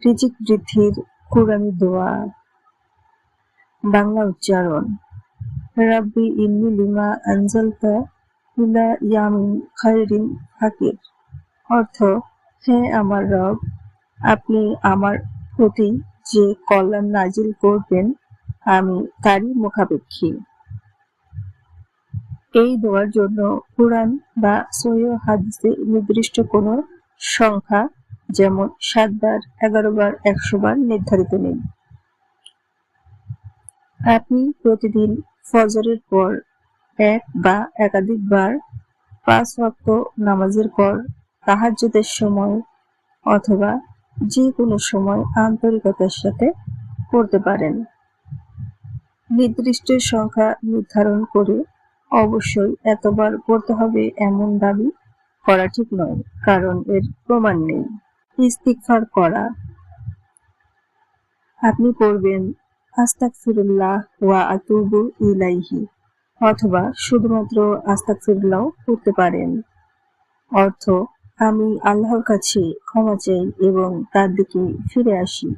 রিজিক বৃদ্ধির কুরআনী দোয়া। বাংলা উচ্চারণ। রাব্বি ইন্নী লিমা আনজালতা ইলাইয়া মিন খায়রিন ফাকির। অর্থ, হে আমার রব, আপনি আমার প্রতি যে কল্যাণ নাজিল করবেন আমি তারই মুখাপেক্ষী। এই দোয়ার জন্য কুরআন বা সহিহ হাদিসে নির্দিষ্ট কোনো সংখ্যা যেমন ৭ বার, ১১ বার, ১০০ বার নির্ধারিত নেই। আপনি প্রতিদিন ফজরের পর এক বা একাধিকবার, ৫ ওয়াক্ত নামাজের পর, তাহাজ্জুদের সময় অথবা যে কোনো সময় আন্তরিকতার সাথে পড়তে পারেন। নির্দিষ্ট সংখ্যা নির্ধারণ করে অবশ্যই এতবার পড়তে হবে এমন দাবি করা ঠিক নয়, কারণ এর প্রমাণ নেই। ইস্তিগফার করা। আপনি পড়বেন আস্তাগফিরুল্লাহ ওয়া আতুবু ইলাইহি অথবা শুধুমাত্র আস্তাগফিরুল্লাহ পড়তে পারেন। অর্থ, আমি আল্লাহর কাছে ক্ষমা চাই এবং তার দিকে ফিরে আসি।